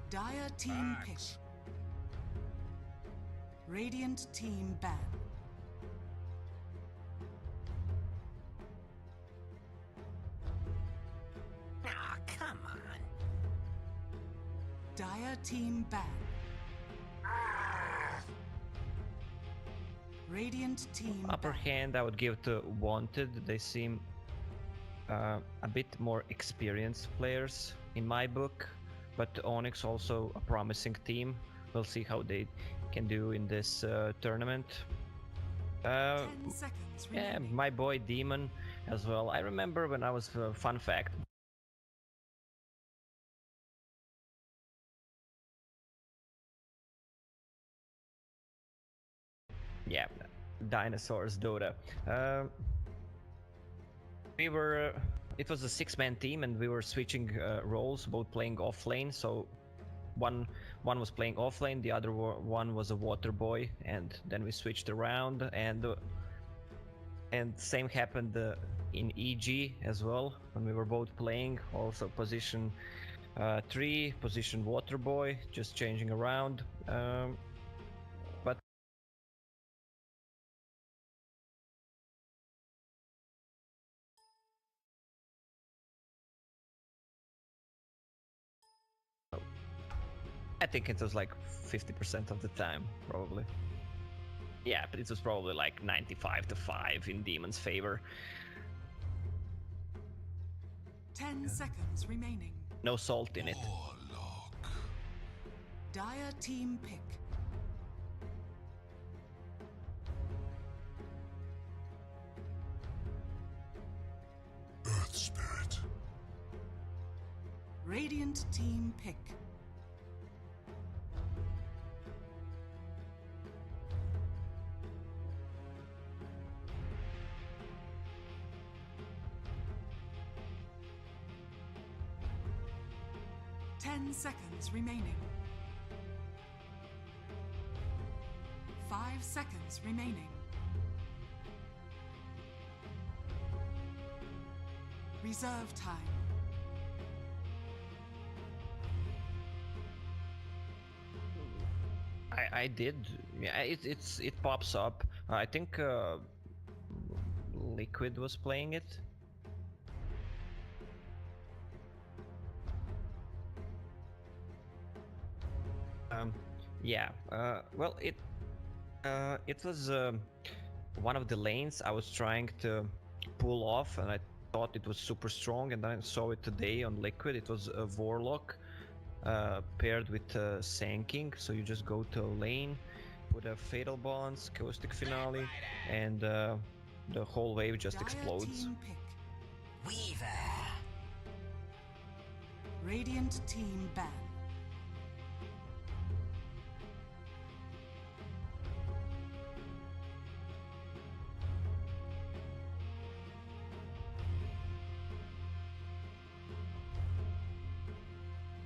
Dire team pick. Radiant team ban. Ah, come on. Dire team ban. Radiant team Upper ban. hand I would give to Wanted. They seem a bit more experienced players in my book, but Onyx also a promising team. We'll see how they can do in this tournament. 10 seconds Yeah, remaining. my boy Demon as well. I remember when I was fun fact. Yeah, dinosaurs Dota. We were. It was a 6-man team, and we were switching roles, both playing off lane. So one was playing off lane, the other one was a water boy, and then we switched around. And same happened in EG as well when we were both playing. Also position 3, position water boy, just changing around. But I think it was like 50% of the time, probably. Yeah, but it was probably like 95-5 in Demon's favor. 10 seconds remaining. No salt in it. Dire team pick. Earth Spirit. Radiant team pick. Ten seconds remaining. 5 seconds remaining. Reserve time. I did. Yeah, it pops up. I think Liquid was playing it. Yeah. Well, it was one of the lanes I was trying to pull off, and I thought it was super strong. And then I saw it today on Liquid. It was a Warlock paired with Sanking. So you just go to a lane, put a Fatal Bonds, Caustic Finale, and the whole wave just Dire explodes. team pick. Weaver. Radiant team ban.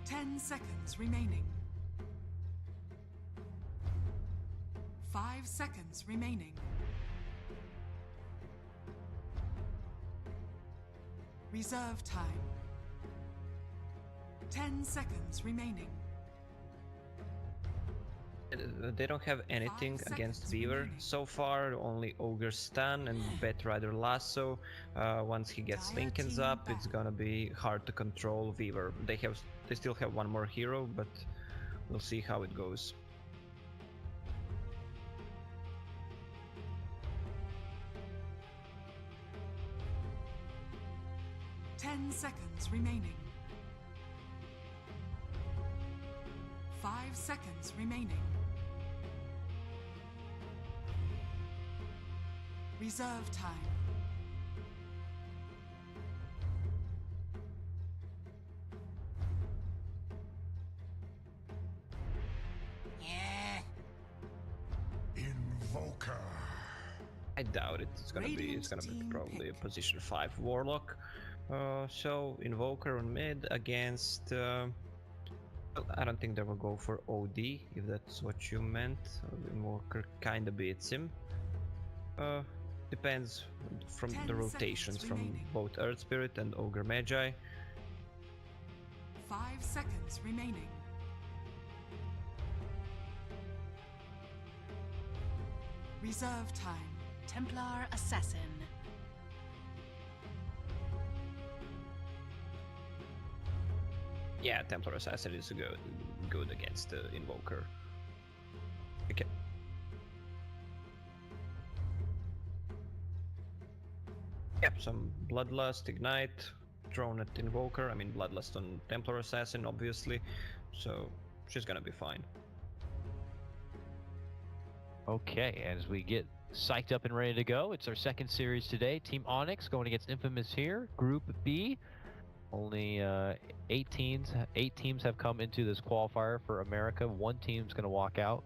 Ten seconds remaining. 5 seconds remaining. Reserve time. 10 seconds remaining. They don't have anything 5 against seconds Weaver remaining. so far, only Ogre Stun and Batrider Lasso. Once he gets Dire Linken's team up, it's back. gonna be hard to control Weaver. They still have one more hero, but we'll see how it goes. Ten seconds remaining. 5 seconds remaining. Reserve time. Yeah. Invoker. I doubt it. It's gonna be Team probably a pick. position 5 Warlock. So Invoker on mid against. Well, I don't think they will go for OD if that's what you meant. Invoker kinda beats him. Depends from 10 the rotations seconds from remaining. both Earth Spirit and Ogre Magi. 5 seconds remaining. Reserve time. Templar Assassin. Yeah, Templar Assassin is good against the Invoker. Okay. Yep, some Bloodlust, Ignite, thrown at Invoker. I mean, Bloodlust on Templar Assassin, obviously. So, she's gonna be fine. Okay, as we get psyched up and ready to go, it's our second series today. Team Onyx going against Infamous here. Group B. Only 8 teams have come into this qualifier for America. 1 team's going to walk out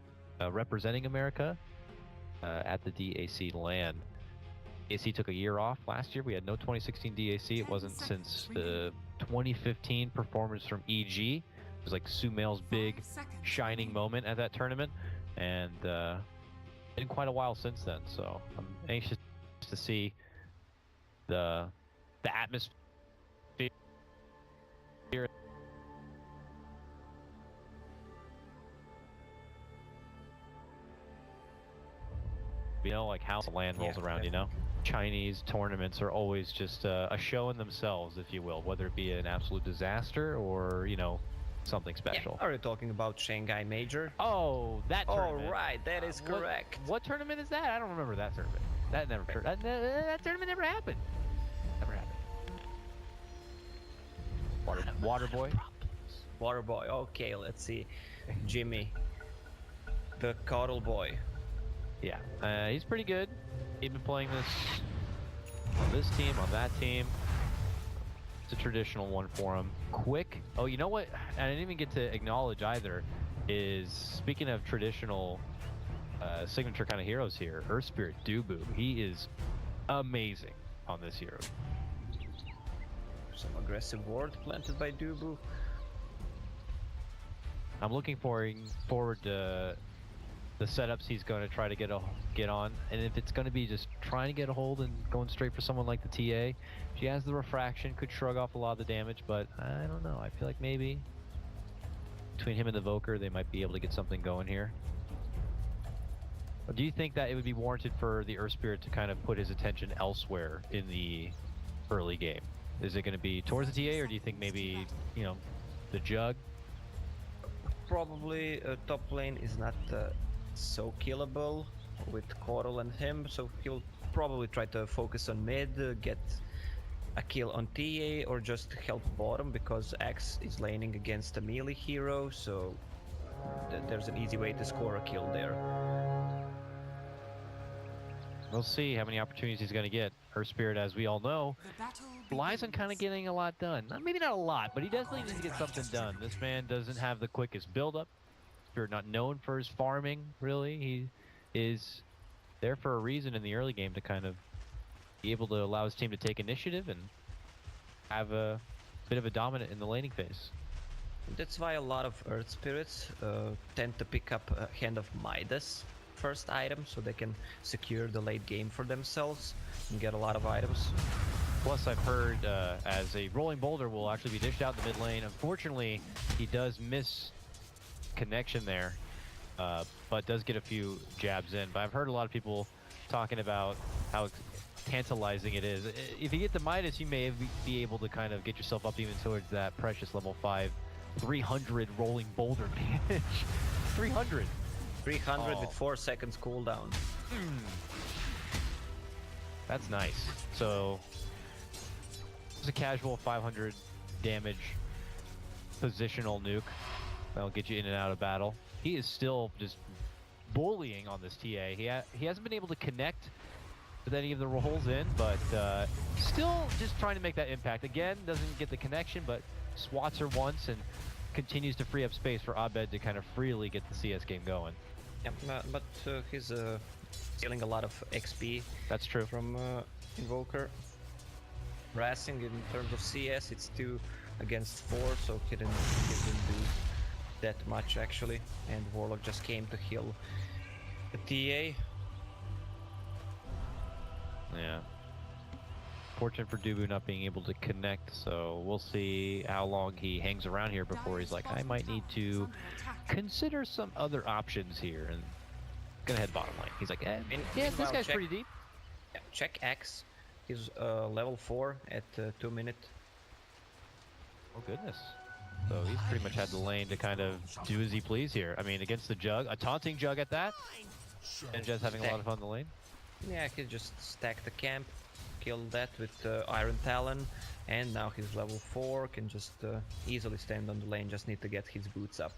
representing America at the DAC LAN. DAC took a year off last year. We had no 2016 DAC. It wasn't since the 2015 performance from EG. It was like Sumail's big shining moment at that tournament. And been quite a while since then. So I'm anxious to see the atmosphere. You know, like how the land rolls around, you know? Chinese tournaments are always just a show in themselves, if you will, whether it be an absolute disaster or, you know, something special. Yeah. Are you talking about Shanghai Major? Oh, that tournament. Oh, right, that is correct. What tournament is that? I don't remember that tournament. That tournament never happened. Never happened. Waterboy? Waterboy, okay, let's see. Jimmy. The Cuddle Boy. Yeah, he's pretty good. He's been playing this on this team, on that team. It's a traditional one for him. Quick. Oh, you know what? I didn't even get to acknowledge either. Is speaking of traditional signature kind of heroes here, Earth Spirit Dubu. He is amazing on this hero. Some aggressive ward planted by Dubu. I'm looking forward to the setups he's going to try to get on, and if it's going to be just trying to get a hold and going straight for someone like the TA, she has the refraction, could shrug off a lot of the damage, but I don't know. I feel like maybe between him and the Voker, they might be able to get something going here. Or do you think that it would be warranted for the Earth Spirit to kind of put his attention elsewhere in the early game? Is it going to be towards the TA, or do you think maybe, you know, the Jug? Probably top lane is not so killable with Qual and him, so he'll probably try to focus on mid, get a kill on TA, or just help bottom, because X is laning against a melee hero, so there's an easy way to score a kill there. We'll see how many opportunities he's going to get. Earth Spirit, as we all know, relies on kind of getting a lot done. Maybe not a lot, but he definitely needs to get something done. This man doesn't have the quickest build-up. Spirit not known for his farming, really. He is there for a reason in the early game to kind of be able to allow his team to take initiative and have a bit of a dominant in the laning phase. That's why a lot of Earth Spirits tend to pick up a Hand of Midas first item, so they can secure the late game for themselves and get a lot of items. Plus, I've heard as a rolling boulder will actually be dished out in the mid lane. Unfortunately, he does miss connection there, but does get a few jabs in. But I've heard a lot of people talking about how tantalizing it is. If you get the Midas, you may be able to kind of get yourself up even towards that precious level 5, 300 rolling boulder damage. 300. 300 with 4 seconds cooldown. That's nice. So it's a casual 500 damage positional nuke that'll get you in and out of battle. He is still just bullying on this TA. He hasn't been able to connect with any of the rolls in, but still just trying to make that impact. Again, doesn't get the connection, but swats her once and continues to free up space for Abed to kind of freely get the CS game going. Yeah, but he's stealing a lot of XP. That's true. From Invoker. Harassing in terms of CS, it's 2 against 4, so he didn't do that much actually. And Warlock just came to heal the TA. Yeah. Fortunate for Dubu not being able to connect, so we'll see how long he hangs around here before he's like, I might need to consider some other options here, and gonna head bottom lane. He's like, yeah, this guy's pretty deep. Yeah, check X. He's level 4 at 2 minutes. Oh goodness. So he's pretty much had the lane to kind of do as he please here. I mean, against the Jug, a taunting Jug at that, and just having a lot of fun in the lane. Yeah, he just stacked the camp, killed that with Iron Talon, and now he's level 4, can just easily stand on the lane, just need to get his boots up.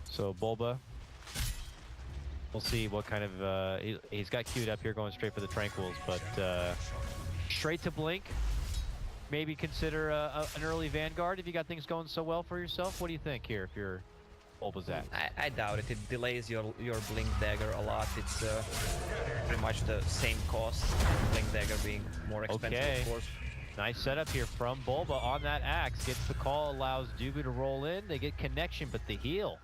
So Bulba, we'll see what kind of, he's got queued up here going straight for the Tranquils, but straight to Blink. Maybe consider an early Vanguard if you got things going so well for yourself. What do you think here if you're Bulba's at? I doubt it. It delays your Blink Dagger a lot. It's pretty much the same cost. Blink Dagger being more expensive, of course. Nice setup here from Bulba on that axe. Gets the call, allows Dubu to roll in. They get connection, but the heal,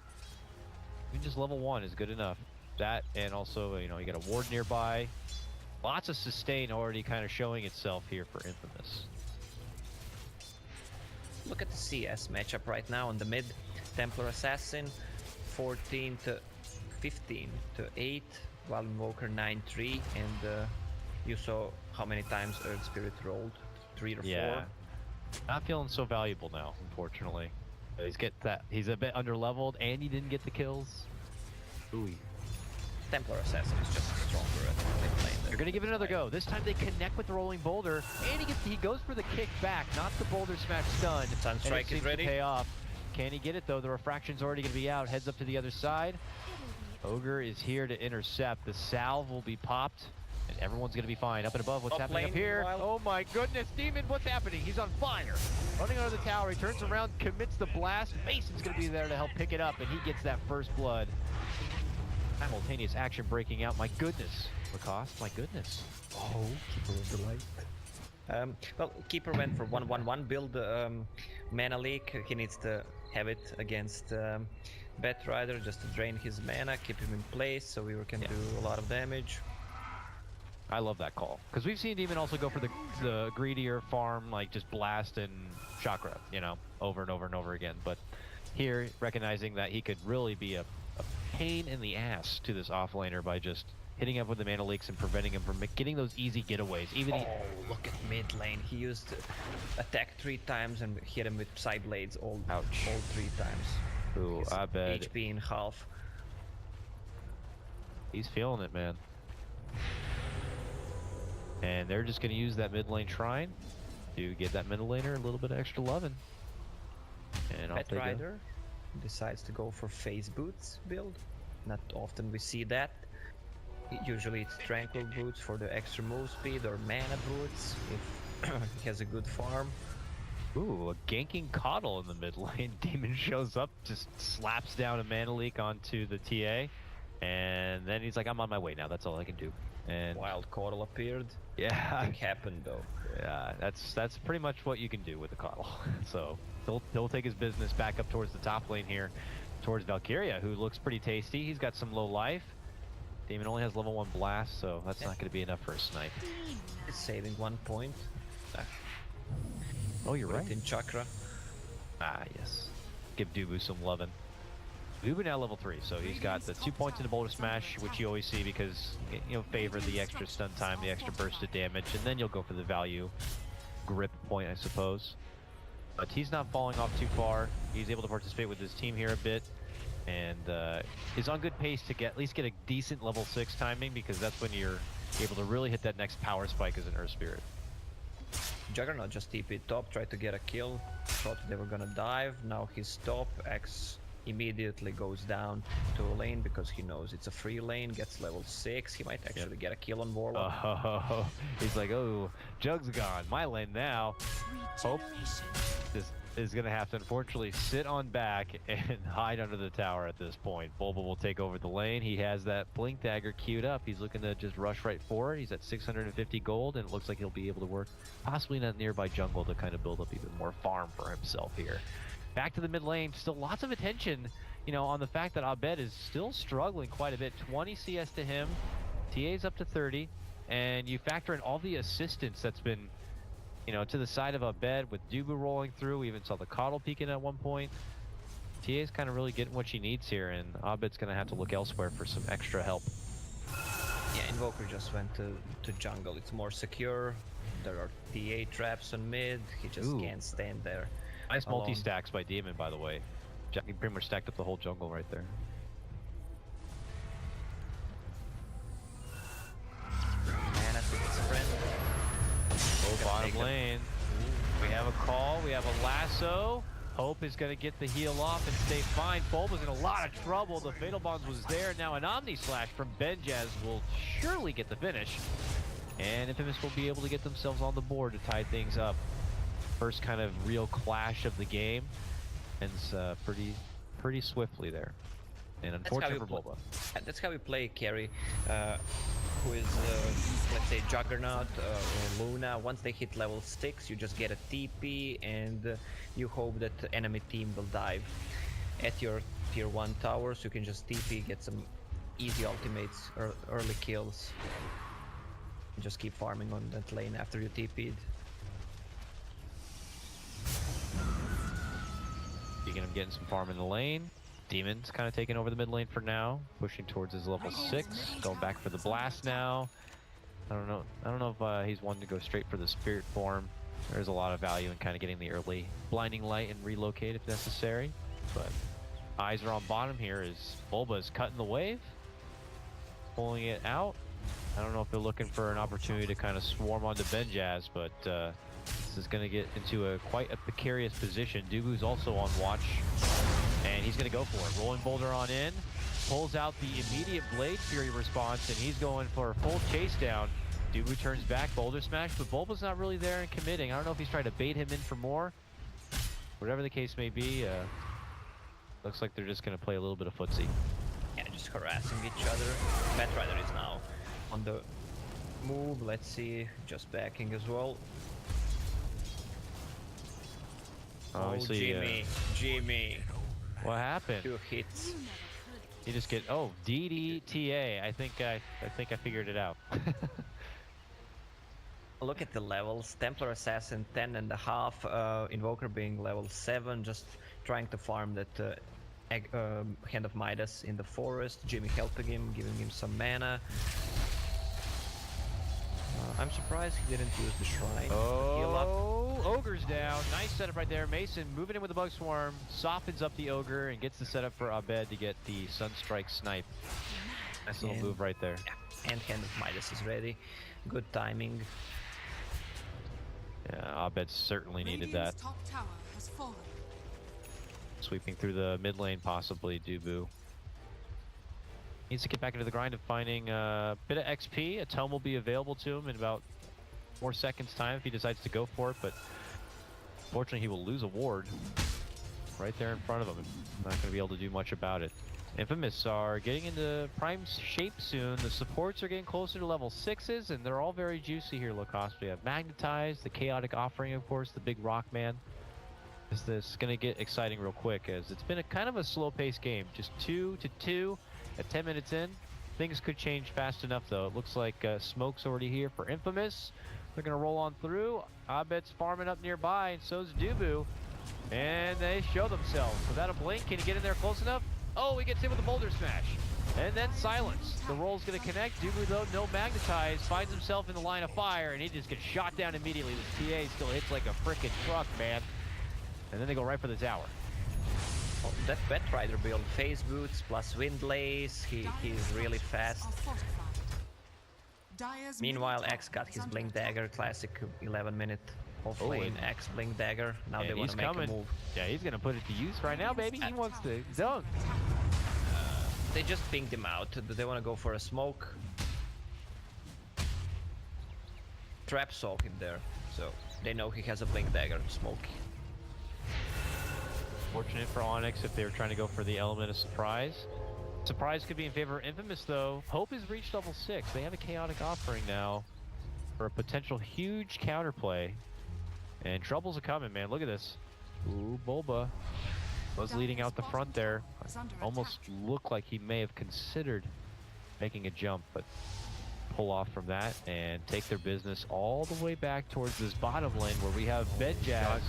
even just level 1 is good enough. That, and also, you know, you got a ward nearby. Lots of sustain already kind of showing itself here for Infamous. Look at the CS matchup right now on the mid. Templar Assassin 14 to 15 to 8, while Invoker 9-3, and you saw how many times Earth Spirit rolled, 3 or 4. Yeah, not feeling so valuable now, unfortunately. He's a bit under-leveled, and he didn't get the kills. Ooh. Templar Assassin is just stronger at the lane. They're gonna give it another go. This time they connect with the rolling boulder, and he goes for the kick back, not the boulder smash stun. Sunstrike is ready. Pay off. Can he get it though? The refraction's already gonna be out. Heads up to the other side. Ogre is here to intercept. The salve will be popped, and everyone's gonna be fine. Up and above, what's happening up here? Oh my goodness, Demon, what's happening? He's on fire. Running under the tower, he turns around, commits the blast. Mason's gonna be there to help pick it up, and he gets that first blood. Simultaneous action breaking out. My goodness, Lacoste, my goodness. Oh, Keeper of the Light. Well, Keeper went for 1-1-1 build mana leak. He needs to have it against Batrider just to drain his mana, keep him in place so we can do a lot of damage. I love that call, because we've seen Demon also go for the greedier farm, like just blast and chakra, you know, over and over and over again. But here, recognizing that he could really be a pain in the ass to this offlaner by just hitting up with the mana leaks and preventing him from getting those easy getaways. Look at mid lane. He used attack 3 times and hit him with side blades all 3 times. Ooh, his I bet. HP in half. He's feeling it, man. And they're just gonna use that mid lane shrine to get that middle laner a little bit of extra loving. And off they go. Batrider decides to go for phase boots build. Not often we see that. Usually it's tranquil boots for the extra move speed, or mana boots if he has a good farm. Ooh, a ganking Coddle in the mid lane. Demon shows up, just slaps down a mana leak onto the TA, and then he's like, I'm on my way now, that's all I can do. And Wild Coddle appeared. yeah, Nothing happened though. Yeah, that's pretty much what you can do with the Coddle. So he'll take his business back up towards the top lane here, towards Valkyria, who looks pretty tasty. He's got some low life. Demon only has level 1 blast, so that's not going to be enough for a snipe. He's saving 1 point. Oh, you're right. In chakra. Ah, yes. Give Dubu some lovin'. Dubu now level 3, so he's got the 2 points in the boulder smash, which you always see because, you know, favor the extra stun time, the extra burst of damage, and then you'll go for the value grip point, I suppose. But he's not falling off too far. He's able to participate with his team here a bit, and is on good pace to at least get a decent level 6 timing, because that's when you're able to really hit that next power spike as an Earth Spirit. Juggernaut just TP top, tried to get a kill, thought they were gonna dive. Now he's top, X immediately goes down to a lane because he knows it's a free lane, gets level 6, he might actually get a kill on Warlock. Oh, he's like, oh, Jug's gone, my lane now. Hope is gonna have to unfortunately sit on back and hide under the tower at this point. Bulba will take over the lane. He has that Blink Dagger queued up. He's looking to just rush right forward. He's at 650 gold, and it looks like he'll be able to work possibly in that nearby jungle to kind of build up even more farm for himself here. Back to the mid lane, still lots of attention, you know, on the fact that Abed is still struggling quite a bit. 20 CS to him, TA's up to 30. and you factor in all the assistance that's been, you know, to the side of a bed with Dubu rolling through. We even saw the Coddle peeking at one point. TA's kind of really getting what she needs here, and Abed's going to have to look elsewhere for some extra help. Yeah, Invoker just went to jungle. It's more secure. There are TA traps on mid. He just can't stand there. Nice alone. multi-stacks by Demon, by the way. He pretty much stacked up the whole jungle right there. And I think it's a friend. Oh, bottom lane. We have a call. We have a lasso. Hope is going to get the heal off and stay fine. Bulba's in a lot of trouble. The Fatal Bonds was there. Now an Omni Slash from Benjaz will surely get the finish. And Infamous will be able to get themselves on the board to tie things up. First kind of real clash of the game. Ends pretty swiftly there. And unfortunate for Bulba. That's how we play carry. Who is, let's say, Juggernaut or Luna. Once they hit level 6, you just get a TP and you hope that the enemy team will dive. At your tier 1 towers, you can just TP, get some easy ultimates or early kills. And just keep farming on that lane after you TP'd. Speaking of getting some farm in the lane, Demon's kind of taking over the mid lane for now, pushing towards his level 6, going back for the blast now. I don't know if he's one to go straight for the spirit form. There's a lot of value in kind of getting the early blinding light and relocate if necessary. But eyes are on bottom here as Bulba is cutting the wave, pulling it out. I don't know if they're looking for an opportunity to kind of swarm onto Benjaz, but this is going to get into quite a precarious position. Dubu's also on watch. And he's going to go for it. Rolling Boulder on in. Pulls out the immediate Blade Fury response, and he's going for a full chase down. Dubu turns back, Boulder Smash, but Bulba's not really there and committing. I don't know if he's trying to bait him in for more. Whatever the case may be, looks like they're just going to play a little bit of footsie. Yeah, just harassing each other. Batrider is now on the move. Let's see, just backing as well. Obviously, Jimmy. What happened? 2 hits. You just get DDTA. I think I figured it out. Look at the levels. Templar Assassin 10.5. Invoker being level 7, just trying to farm that Hand of Midas in the forest. Jimmy helping him, giving him some mana. I'm surprised he didn't use the shrine. Oh, Ogre's down. Nice setup right there. Mason moving in with the Bug Swarm, softens up the Ogre, and gets the setup for Abed to get the Sunstrike snipe. Nice little move right there. Yeah, and Hand of Midas is ready. Good timing. Yeah, Abed certainly needed that. Top tower has fallen. Sweeping through the mid lane, possibly Dubu. Needs to get back into the grind of finding a bit of XP. A tome will be available to him in about 4 seconds time if he decides to go for it, but unfortunately he will lose a ward right there in front of him. Not going to be able to do much about it. Infamous are getting into prime shape soon. The supports are getting closer to level 6s, and they're all very juicy here, Lacoste. We have Magnetized, the Chaotic Offering, of course, the big rock man. Is this going to get exciting real quick, as it's been a kind of a slow-paced game. Just 2-2 at 10 minutes in. Things could change fast enough, though. It looks like smoke's already here for Infamous. They're going to roll on through. Abed's farming up nearby, and so's Dubu. And they show themselves. Without a blink, can he get in there close enough? Oh, he gets hit with a Boulder Smash. And then silence. The roll's going to connect. Dubu, though, no magnetize. Finds himself in the line of fire, and he just gets shot down immediately. This TA still hits like a frickin' truck, man. And then they go right for the tower. Oh, that Batrider build, phase boots plus Windlace, he's really fast. Meanwhile, X got his Blink Dagger, classic 11-minute off-lane X Blink Dagger. Now they want to make a move. Yeah, he's going to put it to use right now, baby. He wants to dunk. They just pinged him out. They want to go for a smoke. Trap saw him there, so they know he has a Blink Dagger smoke. Fortunate for Onyx if they were trying to go for the element of surprise. Surprise could be in favor of Infamous, though. Hope has reached level 6. They have a Chaotic Offering now for a potential huge counterplay. And troubles are coming, man. Look at this. Ooh, Bulba was leading out the front there. Almost looked like he may have considered making a jump, but pull off from that and take their business all the way back towards this bottom lane where we have Bed Jazz.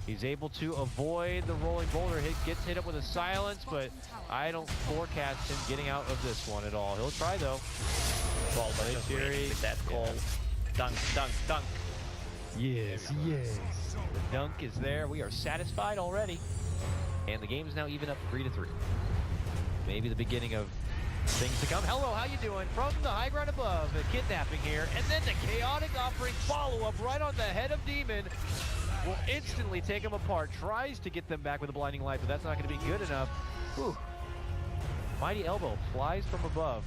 He's able to avoid the rolling boulder hit, gets hit up with a silence, but I don't forecast him getting out of this one at all. He'll try though. Well, but just wait with that call. Dunk, dunk, dunk. Yes, yes. The dunk is there. We are satisfied already. And the game is now even up 3-3. Maybe the beginning of things to come. Hello, how you doing? From the high ground above, the kidnapping here, and then the chaotic offering follow-up right on the head of Demon. Will instantly take him apart. Tries to get them back with a blinding light, but that's not going to be good enough. Whew. Mighty Elbow flies from above.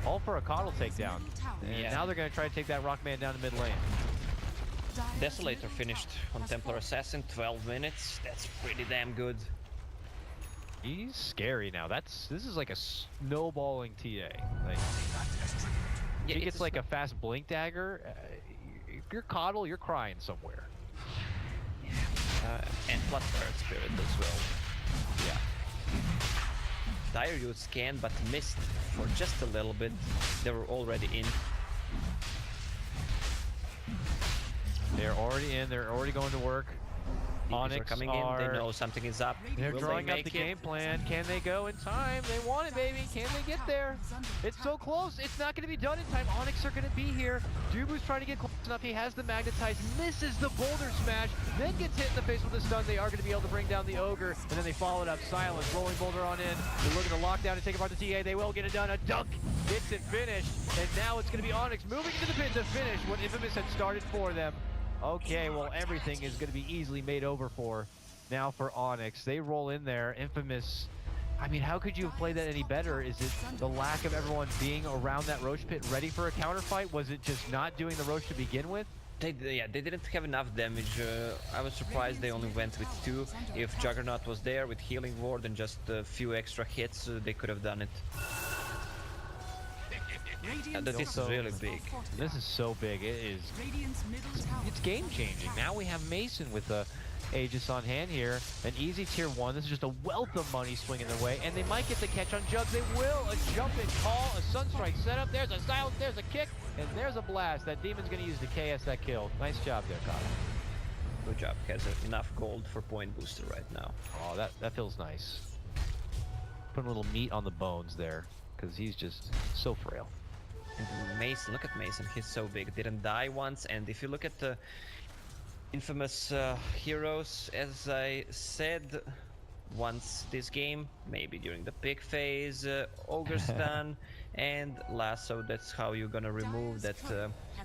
All for a Coddle takedown. And now they're going to try to take that Rockman down to mid lane. Desolator finished on Templar Assassin, 12 minutes. That's pretty damn good. He's scary now. This is like a snowballing TA. Like, Yeah, he gets like a fast blink dagger. If you're Coddle, you're crying somewhere. And plus Earth Spirit as well. Yeah. Dire used scan but missed for just a little bit. They were already in. They're already in. They're already going to work. Onyx are coming in. They know something is up. They're Will drawing they up make the it? game plan. Can they go in time? They want it, baby. Can they get there? It's so close. It's not going to be done in time. Onyx are going to be here. Dubu's trying to get close enough. He has the magnetize, misses the boulder smash, then gets hit in the face with the stun. They are going to be able to bring down the ogre, and then they follow it up. Silence, rolling boulder on in. They're looking to lock down and take apart the TA. They will get it done. A dunk gets it finished, and now it's going to be Onyx moving to the pin to finish what Infamous had started for them. Okay, well, everything is going to be easily made over for now for Onyx. They roll in there. Infamous, I mean, how could you have played that any better? Is it the lack of everyone being around that Roche pit ready for a counterfight? Was it just not doing the Roche to begin with? They didn't have enough damage. I was surprised they only went with 2. If Juggernaut was there with Healing Ward and just a few extra hits, they could have done it. This is really big. This is so big. It is. It's game changing. Now we have Mason with the Aegis on hand here. An easy tier 1. This is just a wealth of money swinging their way, and they might get the catch on Jugs. They will. A jump in call, a Sunstrike setup. There's a silence. There's a kick, and there's a blast. That Demon's going to use the KS that kill. Nice job there, Coddle. Good job. Has enough gold for point booster right now. Oh, that feels nice. Putting a little meat on the bones there, because he's just so frail. And Mason, look at Mason, he's so big, didn't die once. And if you look at the Infamous heroes, as I said once this game, maybe during the pick phase, Ogre Stun and Lasso, that's how you're gonna remove that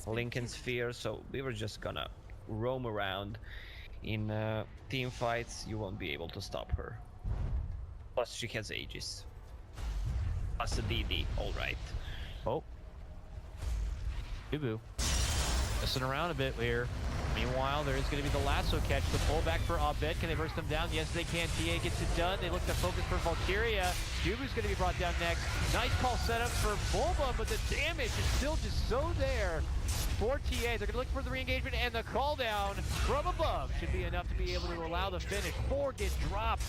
Lincoln Sphere. So we were just gonna roam around in team fights. You won't be able to stop her. Plus she has Aegis. Plus a DD, alright. Oh. Dubu. Messing around a bit here. Meanwhile, there is going to be the lasso catch. The pullback for Abed. Can they burst them down? Yes, they can. TA gets it done. They look to focus for Valkyria. Dubu's going to be brought down next. Nice call set up for Bulba, but the damage is still just so there for TA. They're going to look for the re-engagement, and the call down from above should be enough to be able to allow the finish. 4 get dropped.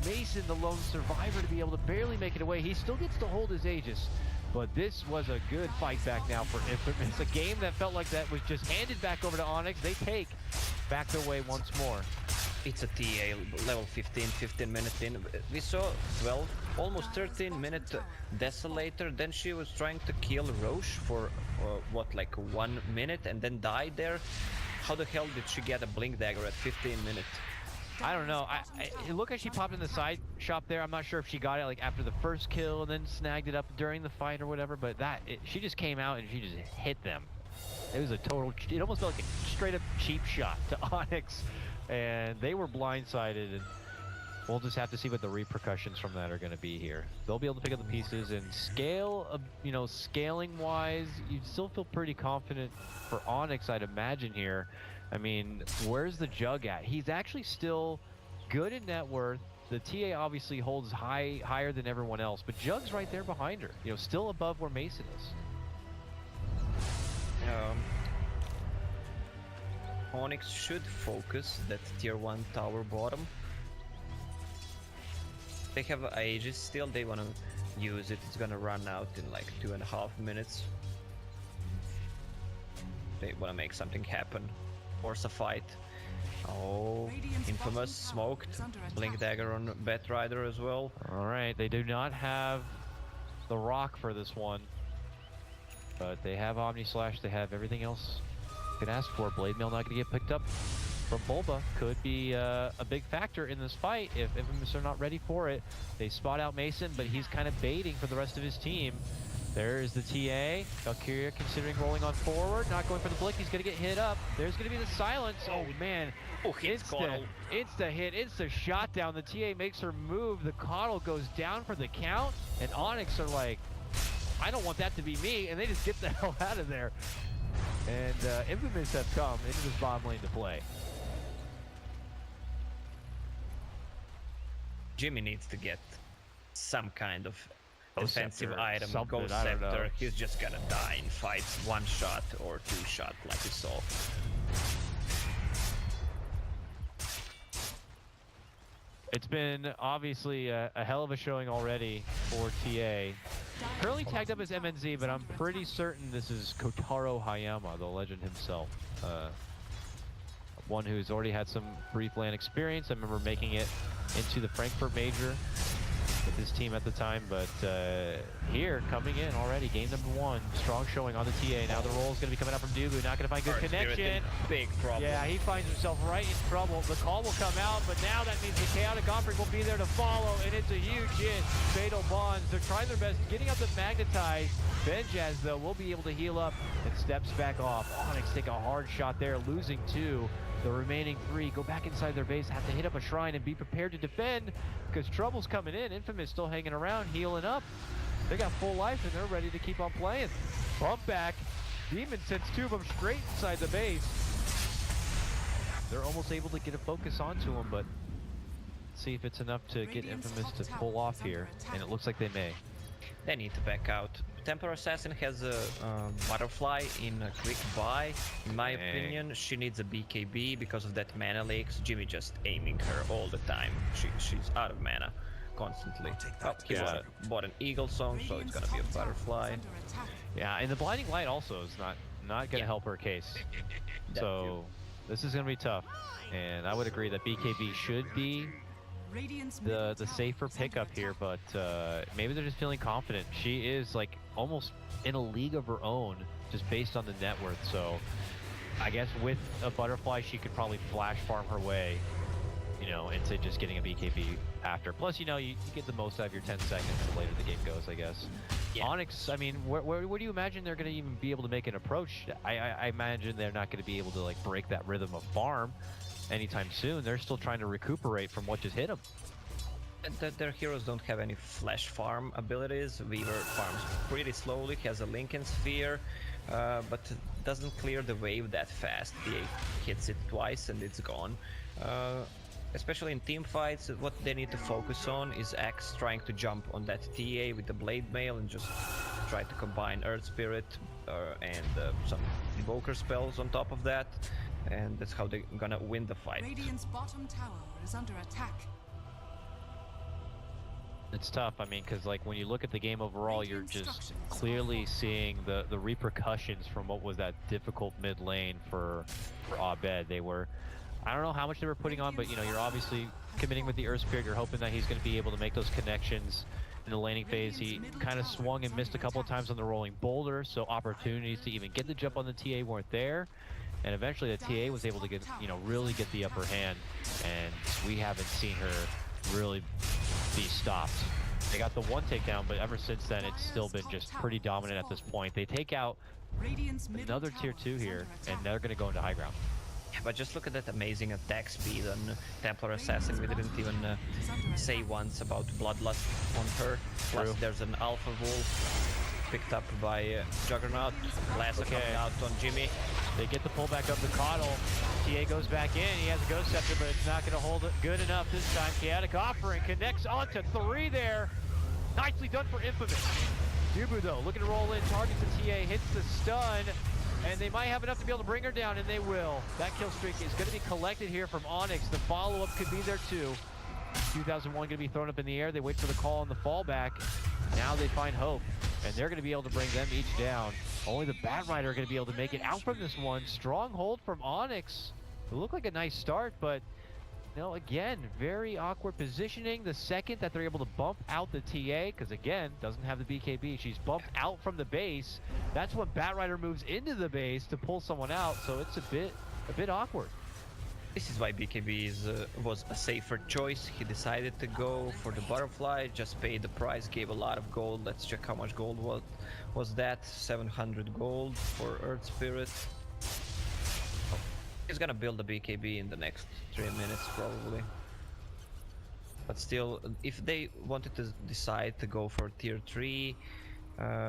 Mason, the lone survivor, to be able to barely make it away. He still gets to hold his Aegis. But this was a good fight back now for Infamous. A game that felt like that was just handed back over to Onyx. They take back their way once more. It's a TA level 15 minutes in. We saw 12, almost 13 minute Desolator. Then she was trying to kill Roche for what, like 1 minute, and then died there. How the hell did she get a blink dagger at 15 minutes? I don't know. It looked like she popped in the side shop there. I'm not sure if she got it like after the first kill and then snagged it up during the fight or whatever, but she just came out and she just hit them. It was a total, it almost felt like a straight up cheap shot to Onyx, and they were blindsided, and we'll just have to see what the repercussions from that are going to be here. They'll be able to pick up the pieces and scale, scaling wise, you'd still feel pretty confident for Onyx, I'd imagine here. I mean, where's the Jug at? He's actually still good in net worth. The TA obviously holds higher than everyone else, but Jug's right there behind her. Still above where Mason is. Onyx should focus that tier 1 tower bottom. They have Aegis still, they want to use it. It's gonna run out in like 2.5 minutes. they want to make something happen, force a fight. Oh, Radiant's Infamous bottom tower smoked. is under Blink attack. Dagger on Batrider as well. All right, they do not have the rock for this one, but they have Omni Slash. They have everything else you could ask for. Blade Mail not going to get picked up from Bulba. Could be a big factor in this fight if Infamous are not ready for it. They spot out Mason, but he's kind of baiting for the rest of his team. There's the TA. Valkyria considering rolling on forward, not going for the blink. He's going to get hit up. There's going to be the silence. Oh, man. Oh, hits Qual. Insta hit, insta shot down. The TA makes her move. The Coddle goes down for the count. And Onyx are like, I don't want that to be me. And they just get the hell out of there. And Infamous have come into this bottom lane to play. Jimmy needs to get some kind of Ghost defensive Scepter, item. something, Ghost I don't know. Scepter. He's just gonna die in fights. 1 shot or 2 shot like we saw. It's been obviously a hell of a showing already for TA. Currently tagged up as MNZ, but I'm pretty certain this is Kotaro Hayama, the legend himself. One who's already had some brief LAN experience. I remember making it into the Frankfurt Major with his team at the time, but here, coming in already, game number 1, strong showing on the TA. Now the roll is going to be coming up from Dugu, not going to find good connection. Big problem. Yeah, he finds himself right in trouble. The call will come out, but now that means the Chaotic Offering will be there to follow, and it's a huge hit. Fatal Bonds, they're trying their best, getting up the Magnetize. Benjaz, though, will be able to heal up and steps back off. Onyx take a hard shot there, losing 2. The remaining 3 go back inside their base, have to hit up a shrine and be prepared to defend because trouble's coming in. Infamous still hanging around, healing up. They got full life and they're ready to keep on playing. Bump back. Demon sends 2 of them straight inside the base. They're almost able to get a focus onto him, but see if it's enough to get Infamous to pull off here. And it looks like they may. They need to back out. Templar Assassin has a butterfly in a quick buy. In my opinion, she needs a BKB because of that mana leaks. Jimmy just aiming her all the time. She's out of mana constantly. He bought an Eagle Song, so it's gonna be a butterfly. Yeah, and the Blinding Light also is not gonna help her case. So this is gonna be tough. And I would agree that BKB should be the safer pickup here, but maybe they're just feeling confident. She is like almost in a league of her own just based on the net worth, so I guess with a butterfly she could probably flash farm her way, you know, into just getting a BKB after. Plus, you know, you get the most out of your 10 seconds the later the game goes, I guess. Yeah. Onyx, I mean, where do you imagine they're going to even be able to make an approach? I imagine they're not going to be able to like break that rhythm of farm anytime soon. They're still trying to recuperate from what just hit them. Their heroes don't have any flash farm abilities. Weaver farms pretty slowly, has a Lincoln Sphere, but doesn't clear the wave that fast. The hits it twice and it's gone. Especially in team fights, what they need to focus on is Axe trying to jump on that TA with the Blade Mail and just try to combine Earth Spirit and some Invoker spells on top of that. And that's how they're gonna win the fight. Radiant's bottom tower is under attack. It's tough, I mean, because like when you look at the game overall, you're just clearly seeing the repercussions from what was that difficult mid lane for Abed. They were, I don't know how much they were putting on, but you know, you're obviously committing with the Earth Spirit. You're hoping that he's going to be able to make those connections in the laning phase. He kind of swung and missed a couple of times on the rolling boulder, so opportunities to even get the jump on the TA weren't there. And eventually the TA was able to get, you know, really get the upper hand, and we haven't seen her really be stopped. They got the 1 takedown, but ever since then it's still been just pretty dominant at this point. They take out another tier 2 here, and they're going to go into high ground. Yeah, but just look at that amazing attack speed on Templar Assassin. We didn't even say once about Bloodlust on her. Plus there's an Alpha Wolf picked up by Juggernaut. Lasso coming out on Jimmy. They get the pullback of the Coddle. TA goes back in. He has a Ghost Scepter, but it's not going to hold it good enough this time. Chaotic Offering connects onto 3 there. Nicely done for Infamous. Dubu, though, looking to roll in, targets the TA, hits the stun, and they might have enough to be able to bring her down, and they will. That kill streak is going to be collected here from Onyx. The follow-up could be there, too. 2001 going to be thrown up in the air. They wait for the call on the fallback. Now they find Hope, and they're going to be able to bring them each down. Only the Bat Rider are going to be able to make it out from this one. Stronghold from Onyx. It looked like a nice start, but no, again, very awkward positioning. The second that they're able to bump out the TA, because again, doesn't have the BKB. She's bumped out from the base. That's when Bat Rider moves into the base to pull someone out. So it's a bit awkward. This is why BKB was a safer choice. He decided to go for the butterfly, just paid the price, gave a lot of gold. Let's check how much gold was that. 700 gold for Earth Spirit. He's gonna build a BKB in the next 3 minutes probably. But still, if they wanted to decide to go for tier 3,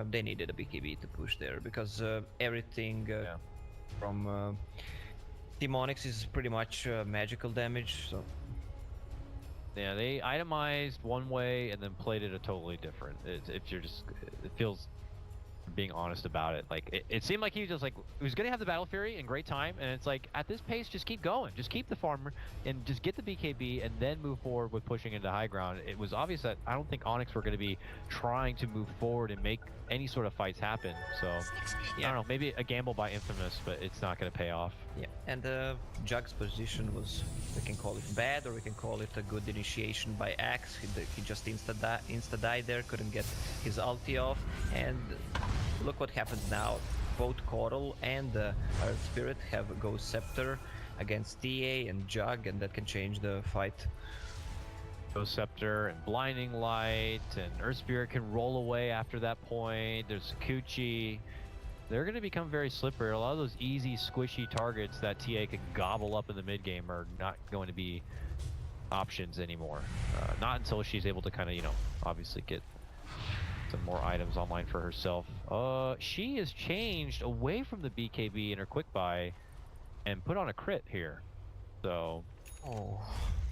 they needed a BKB to push there, because everything from Team Onyx is pretty much magical damage. So yeah, they itemized one way and then played it a totally different. If you're just, it feels, being honest about it, like it seemed like he was just like, he was gonna have the Battle Fury in great time, and it's like, at this pace, just keep going, just keep the farmer and just get the BKB and then move forward with pushing into high ground. It was obvious that I don't think Onyx were going to be trying to move forward and make any sort of fights happen. So I don't know, maybe a gamble by Infamous, but it's not going to pay off. yeah, and Jug's position was, we can call it bad or we can call it a good initiation by Axe. He just insta died there, couldn't get his ulti off, and look what happens now. Both Qual and Earth Spirit have a Ghost Scepter against TA and Jug, and that can change the fight. Ghost Scepter and Blinding Light, and Earth Spirit can roll away after that point. There's Sakuchi. They're going to become very slippery. A lot of those easy, squishy targets that TA can gobble up in the mid game are not going to be options anymore. Not until she's able to kind of, you know, obviously get some more items online for herself. She has changed away from the BKB in her quick buy and put on a crit here. So, oh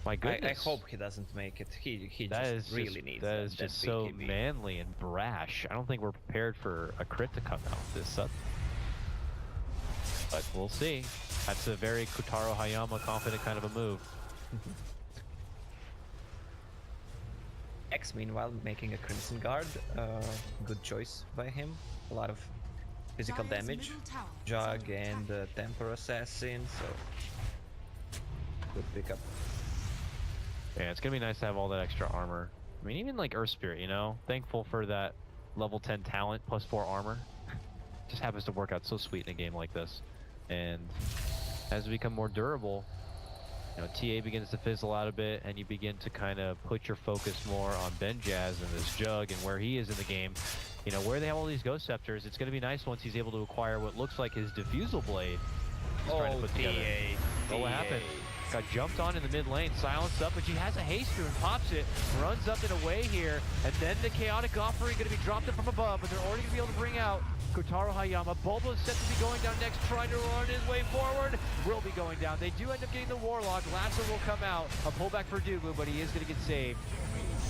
my goodness. I hope he doesn't make it. He just really needs that. That is just so BKB. manly and brash. I don't think we're prepared for a crit to come out this sudden. But we'll see. That's a very Kotaro Hayama confident kind of a move. X, meanwhile, making a Crimson Guard. Good choice by him. A lot of physical Dire's damage. middle tower is Jug under and attack. Temper Assassin, so good pickup. Yeah, it's gonna be nice to have all that extra armor. I mean, even like Earth Spirit, you know, thankful for that level 10 talent plus 4 armor. Just happens to work out so sweet in a game like this. And as we become more durable, you know, TA begins to fizzle out a bit, and you begin to kind of put your focus more on Benjaz and this Jug and where he is in the game. You know, where they have all these Ghost Scepters, it's going to be nice once he's able to acquire what looks like his Diffusal Blade. He's trying to put together. Oh, what happened? Got jumped on in the mid lane, silenced up, but she has a haste rune, pops it, runs up and away here, and then the Chaotic Offering going to be dropped up from above, but they're already going to be able to bring out Kotaro Hayama. Bulbo is set to be going down next, trying to run his way forward. Will be going down. They do end up getting the Warlock. Lasso will come out. A pullback for Dugu, but he is going to get saved.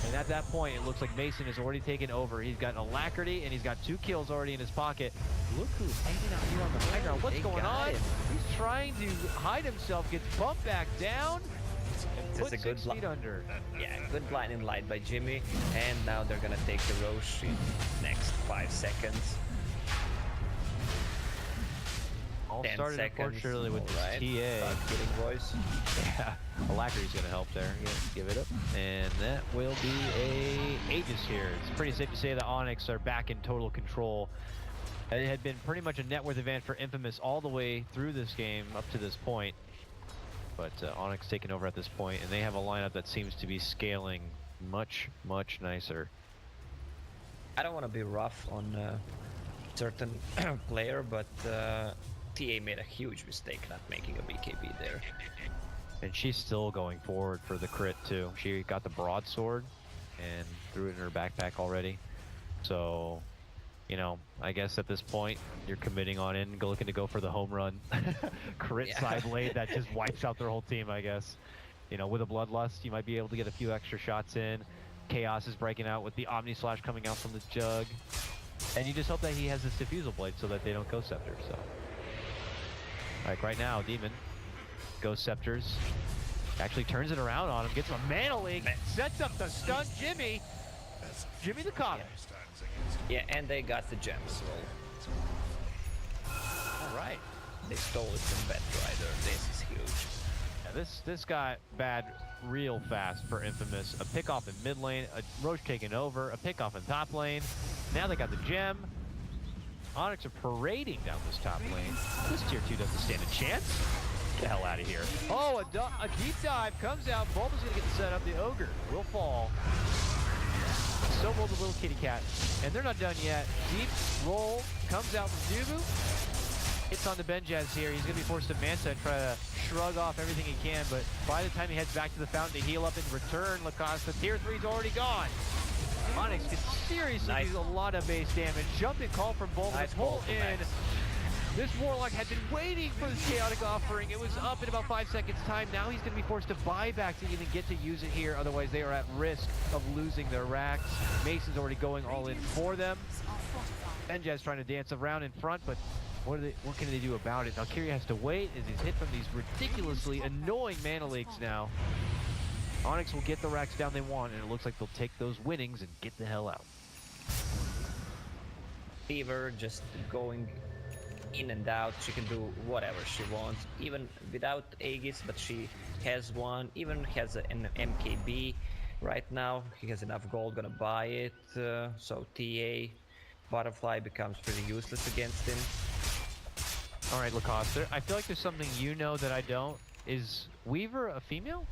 And at that point, it looks like Mason has already taken over. He's got Alacrity, and he's got 2 kills already in his pocket. Look who's hanging out here on the high ground. What's going on? He's trying to hide himself, gets bumped back down, and put 6 feet under. Yeah, good blinding light by Jimmy, and now they're gonna take the Roche in next 5 seconds. All 10 started seconds, unfortunately with this alright. TA. Start getting voice. Yeah, Alacrity's gonna help there. Yeah, give it up. And that will be a Aegis here. It's pretty safe to say that Onyx are back in total control. It had been pretty much a net worth advantage for Infamous all the way through this game up to this point. But Onyx taking over at this point, and they have a lineup that seems to be scaling much, much nicer. I don't want to be rough on certain player, but TA made a huge mistake not making a BKB there. And she's still going forward for the crit too. She got the broadsword and threw it in her backpack already. So, you know, I guess at this point you're committing on in, looking to go for the home run crit side blade that just wipes out their whole team, I guess. You know, with a Bloodlust, you might be able to get a few extra shots in. Chaos is breaking out with the Omni Slash coming out from the Jug. And you just hope that he has this Diffusal Blade so that they don't Ghost Scepter, so. Like right now, Demon, Ghost Scepters, actually turns it around on him, gets him a Mana Leak, sets up the stun Jimmy. Jimmy the Comet. Yeah, and they got the gems. Well, right. They stole it from Batrider. This is huge. Yeah, this got bad real fast for Infamous. A pick off in mid lane, a Roche taking over, a pick off in top lane. Now they got the gem. Onyx are parading down this top lane. This tier 2 doesn't stand a chance. Get the hell out of here. Oh, a deep dive comes out. Bulba's gonna get the setup. The Ogre will fall. So will the little kitty cat. And they're not done yet. Deep roll comes out from Dubu. Hits on the Benjaz here. He's gonna be forced to Manta and try to shrug off everything he can, but by the time he heads back to the fountain to heal up in return, Lacoste, the tier 3's already gone. Onyx can seriously do a lot of base damage. Jumping call from Bulba to pull in. This Warlock had been waiting for this chaotic offering. It was up in about 5 seconds time. Now he's going to be forced to buy back to even get to use it here. Otherwise, they are at risk of losing their racks. Mason's already going all in for them. Benjaz trying to dance around in front, but what can they do about it? Valkyria has to wait as he's hit from these ridiculously annoying mana leaks now. Onyx will get the racks down they want, and it looks like they'll take those winnings and get the hell out. Fever just going in and out. She can do whatever she wants, even without Aegis, but she has one, even has an MKB right now. He has enough gold, gonna buy it, so TA Butterfly becomes pretty useless against him. All right, Lacoste, I feel like there's something you know that I don't. Is Weaver a female?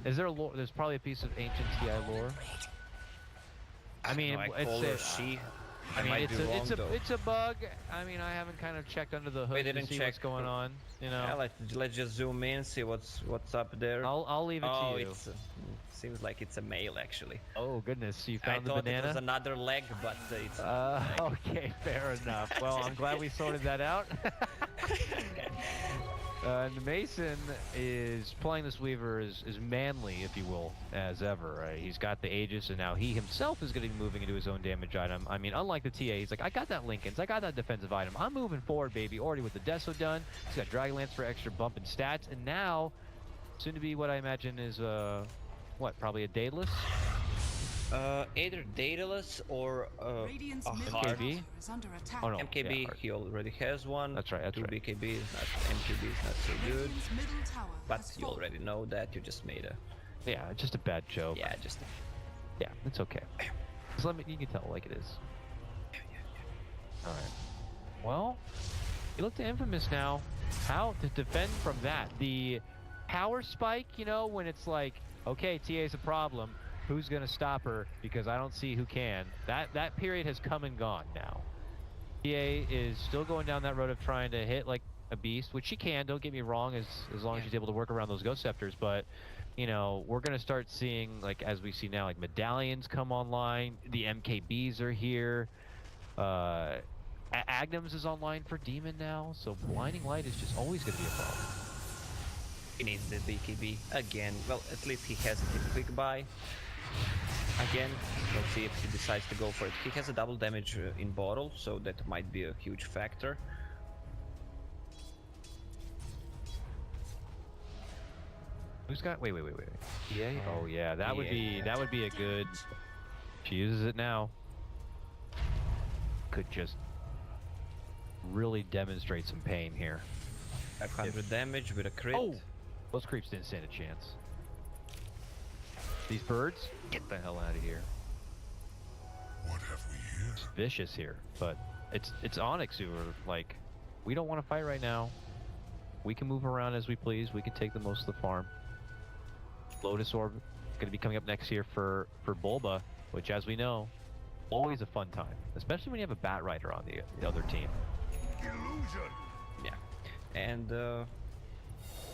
Is there a lore? There's probably a piece of ancient TI lore. I mean, she. I mean, it's a bug. I mean, I haven't kind of checked under the hood to see what's going on. You know. Yeah, let's just zoom in, see what's up there. I'll leave it to you. It seems like it's a male actually. Oh goodness, you found the thought banana. It was another leg, but it's. Okay, fair enough. Well, I'm glad we sorted that out. And Mason is playing this Weaver as manly, if you will, as ever. Right? He's got the Aegis, and now he himself is going to be moving into his own damage item. I mean, unlike the TA, he's like, I got that Linken's, I got that defensive item. I'm moving forward, baby. Already with the Deso done. He's got Dragonlance for extra bump in stats, and now, soon to be what I imagine is, probably a Daedalus? Either Daedalus or Radiant's a middle Heart. MKB? tower is under attack. Oh no, MKB, yeah, he already has one. That's right, that's 2 right. BKB is not, MKB is not so good. Radiant's middle tower But has you fallen. already know that, you just made a... Yeah, just a bad joke. Yeah, just... Yeah, it's okay. Just let me, you can tell like it is. Alright. Well, you look to Infamous now. How to defend from that? The power spike, you know, when it's like, okay, TA's a problem. Who's gonna stop her? Because I don't see who can. That period has come and gone now. TA is still going down that road of trying to hit like a beast, which she can, don't get me wrong, as long as she's able to work around those Ghost Scepters, but you know, we're gonna start seeing, like as we see now, like medallions come online, the MKBs are here, Agnums is online for Demon now, so Blinding Light is just always gonna be a problem. He needs the BKB again. Well, at least he has a quick buy. Again, we'll see if he decides to go for it. He has a double damage in bottle, so that might be a huge factor. Who's got? Wait. Yeah. Oh yeah, that would be a good. She uses it now. Could just really demonstrate some pain here. 500 damage with a crit. Oh, those creeps didn't stand a chance. These birds, get the hell out of here. What have we here? It's vicious here, but it's Onyx who are like, we don't want to fight right now. We can move around as we please. We can take the most of the farm. Lotus Orb going to be coming up next year for Bulba, which, as we know, always a fun time, especially when you have a Bat Rider on the other team. Illusion! Yeah. And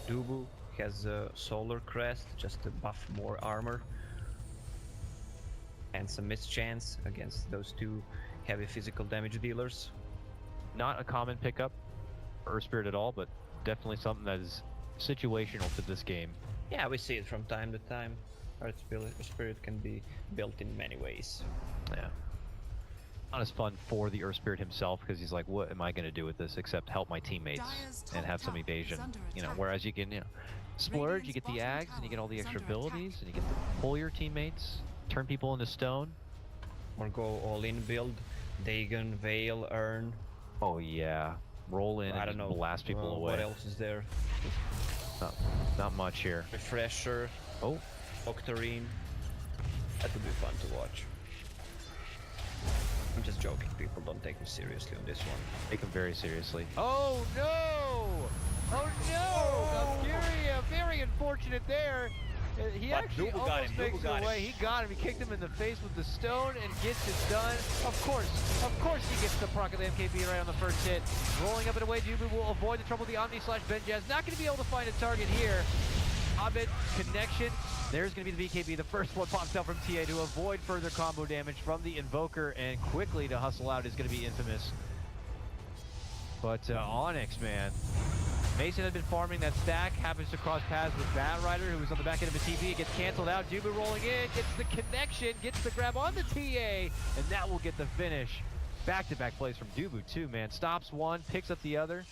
Dubu has a Solar Crest, just to buff more armor. And some mischance against those two heavy physical damage dealers. Not a common pickup for Earth Spirit at all, but definitely something that is situational to this game. Yeah, we see it from time to time. Earth Spirit can be built in many ways. Yeah. Not as fun for the Earth Spirit himself, because he's like, what am I going to do with this except help my teammates and have some evasion? You know, whereas you can, you know, splurge, you get the Ags, and you get all the extra abilities, and you get to pull your teammates, turn people into stone. Or go all in build, Dagon, Veil, Urn. Oh yeah. roll in I and don't just know. blast people away. What else is there? Not much here. Refresher, Oh, Octarine. That would be fun to watch. I'm just joking. People don't take me seriously on this one. take him very seriously. Oh no! Oh no! Valkyria, very unfortunate there. He But actually Dubu got almost him, makes Dubu it got away. him. He got him. He kicked him in the face with the stone and gets it done. Of course he gets the proc of the MKB right on the first hit. Rolling up and away, Dubu will avoid the trouble of the Omni/Benjaz. Not going to be able to find a target here. Abed connection. There's going to be the BKB. The first one pops out from TA to avoid further combo damage from the Invoker, and quickly to hustle out is going to be Infamous. But Onyx, man. Mason had been farming that stack, happens to cross paths with Bat Rider, who was on the back end of a TP. It gets canceled out. Dubu rolling in, gets the connection, gets the grab on the TA, and that will get the finish. Back-to-back plays from Dubu, too, man. Stops one, picks up the other.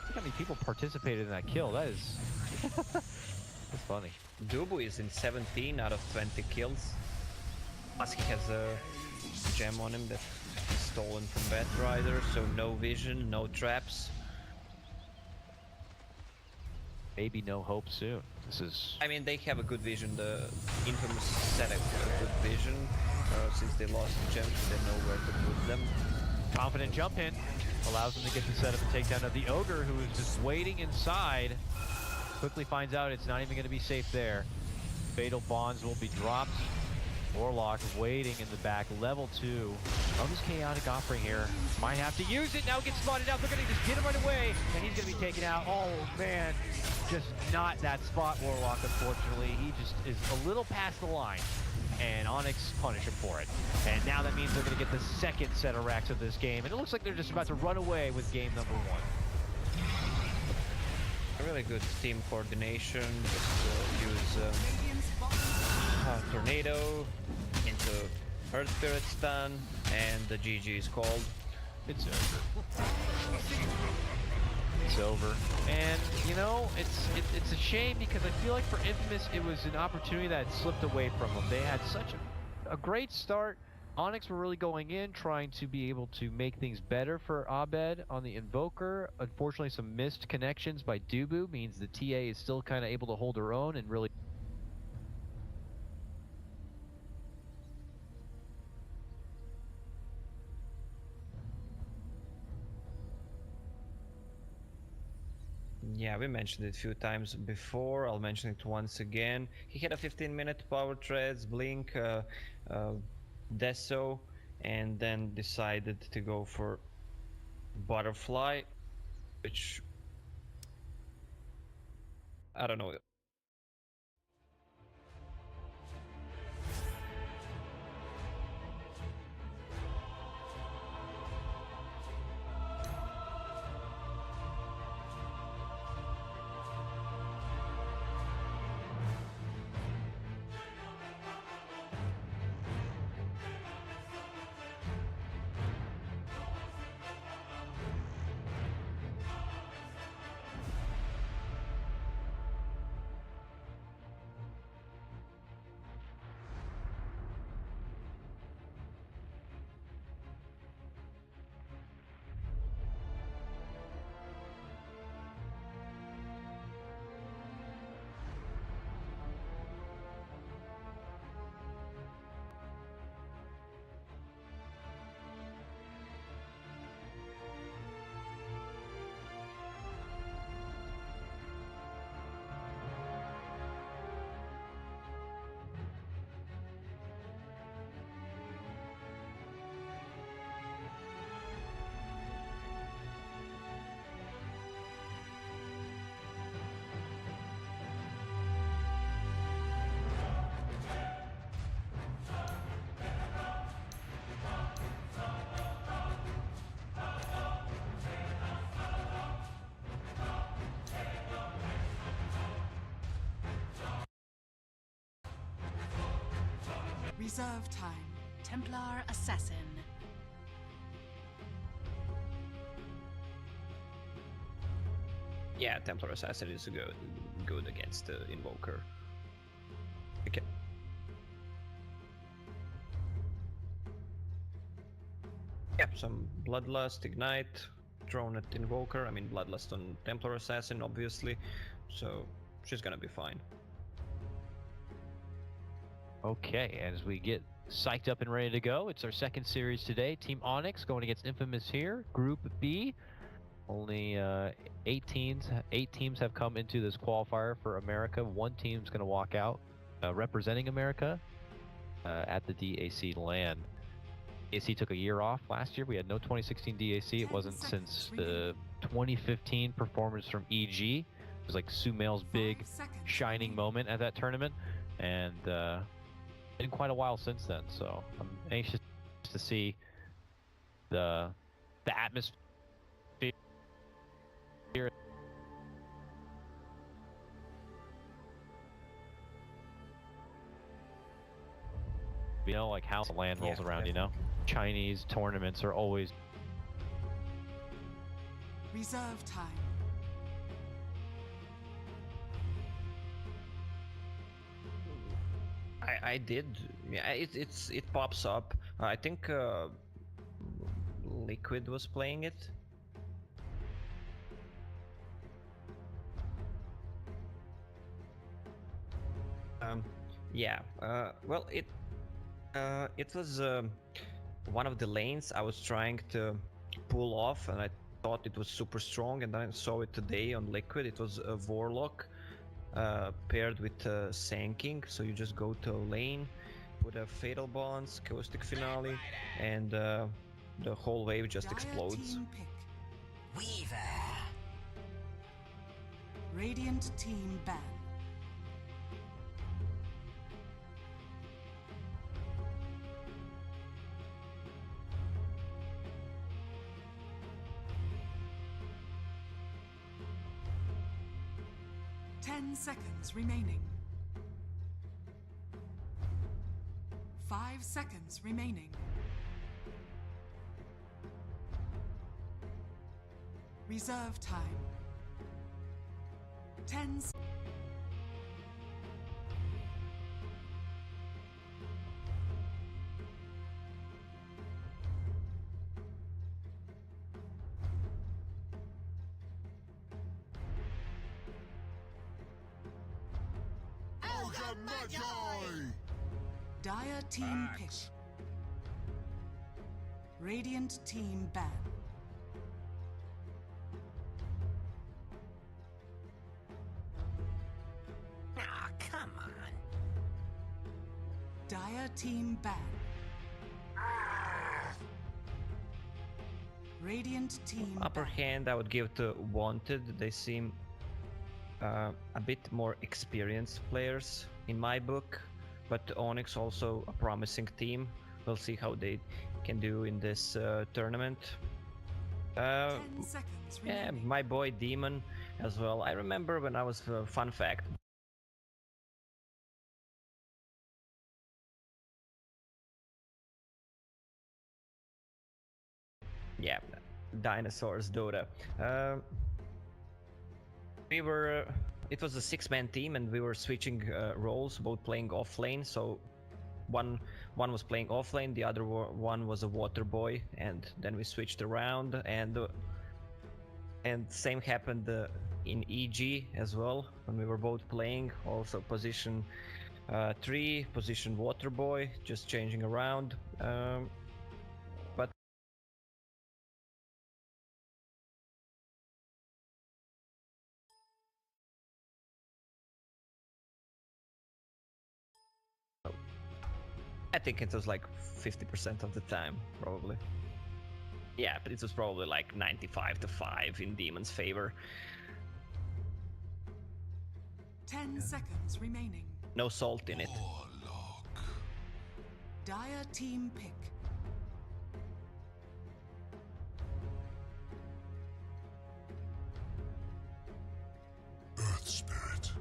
Look how many people participated in that kill. That is... that's funny. Dubu is in 17 out of 20 kills. Plus he has a gem on him that's stolen from Bat Rider, so no vision, no traps. Maybe no hope soon. This is... I mean, they have a good vision. The Infamous set a good vision. Since they lost the gems, they know where to put them. Confident jump in. Allows them to get the setup and takedown of the Ogre, who is just waiting inside. Quickly finds out it's not even going to be safe there. Fatal Bonds will be dropped. Warlock waiting in the back. Level 2. Oh, this chaotic offering here. Might have to use it. Now gets spotted out. They're going to just get him right away. And he's going to be taken out. Oh, man. Just not that spot, Warlock, unfortunately. He just is a little past the line. And Onyx punish him for it. And now that means they're going to get the second set of racks of this game. And it looks like they're just about to run away with game number 1. A really good team coordination. Just use Radiant's bottom Tornado into Earth Spirit stun, and the GG is called. It's over. It's over. And, you know, it's a shame because I feel like for Infamous, it was an opportunity that had slipped away from them. They had such a great start. Onyx were really going in, trying to be able to make things better for Abed on the Invoker. Unfortunately, some missed connections by Dubu means the TA is still kind of able to hold her own and really... Yeah, we mentioned it a few times before. I'll mention it once again. He had a 15-minute power treads, blink, Deso, and then decided to go for Butterfly, which I don't know. reserve time. Templar Assassin. Yeah, Templar Assassin is good against the Invoker. Okay. Yep, some Bloodlust, Ignite, drone at Invoker. I mean, Bloodlust on Templar Assassin, obviously. So she's gonna be fine. Okay, as we get psyched up and ready to go, it's our second series today. Team Onyx going against Infamous here. Group B. Only 8 teams have come into this qualifier for America. One team's going to walk out representing America at the DAC LAN. DAC took a year off last year. We had no 2016 DAC. It wasn't since the 2015 performance from EG. It was like Sumail's big shining moment at that tournament. And been quite a while since then. So I'm anxious to see the atmosphere. You know, like how the land rolls around, you know? Chinese tournaments are always... Reserve time. I did. Yeah, it pops up. I think Liquid was playing it. Yeah. Well, it was one of the lanes I was trying to pull off, and I thought it was super strong. And then I saw it today on Liquid. It was a Warlock paired with Sanking. So you just go to a lane, put a Fatal Bonds, Caustic Finale, and the whole wave just explodes. Team pick. Weaver. Radiant team ban. Seconds remaining. 5 seconds remaining. Reserve time. 10 Dire team pick. Radiant team ban. Ah, come on. Dire team ban. Radiant team Upper ban. hand I would give to Wanted. They seem a bit more experienced players in my book. But Onyx also a promising team. We'll see how they can do in this tournament. 10 seconds Yeah, remaining. my boy Demon as well. I remember when I was fun fact. Yeah, Dinosaurs Dota. We were. It was a 6-man team, and we were switching roles, both playing off lane. So one was playing off lane, the other one was a water boy, and then we switched around. And same happened in EG as well when we were both playing. Also position 3, position water boy, just changing around. But I think it was like 50% of the time, probably. Yeah, but it was probably like 95-5 in Demon's favor. 10 seconds remaining. No salt in it. Warlock. Dire team pick. Earth Spirit.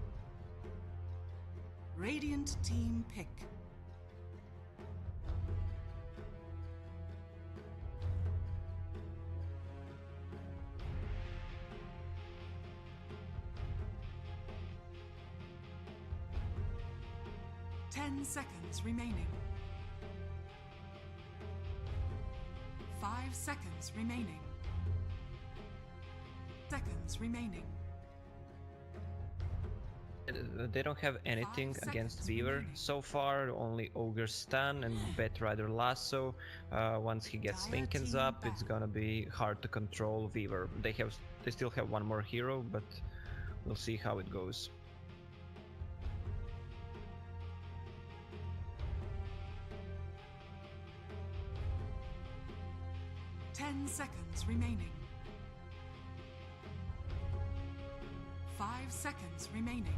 Radiant team pick. Ten seconds remaining. 5 seconds remaining. seconds remaining. They don't have anything against seconds Weaver remaining. so far, only Ogre Stun and Batrider Lasso. Once he gets Dire Lincolns team up, it's back. gonna be hard to control Weaver. They still have one more hero, but we'll see how it goes. Seconds remaining. 5 seconds remaining.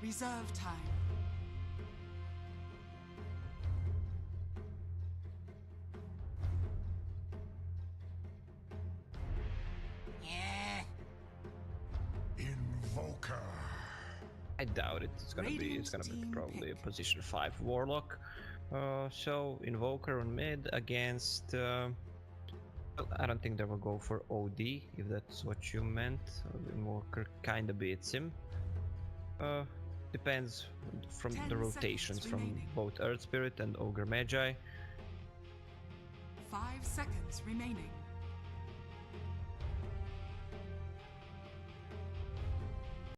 Reserve time. Yeah. Invoker. I doubt it. It's gonna be Team probably a pick. position 5 Warlock. So Invoker on mid against. Well, I don't think they will go for OD if that's what you meant. Invoker kinda beats him. Depends from 10 the rotations seconds from remaining. both Earth Spirit and Ogre Magi. 5 seconds remaining.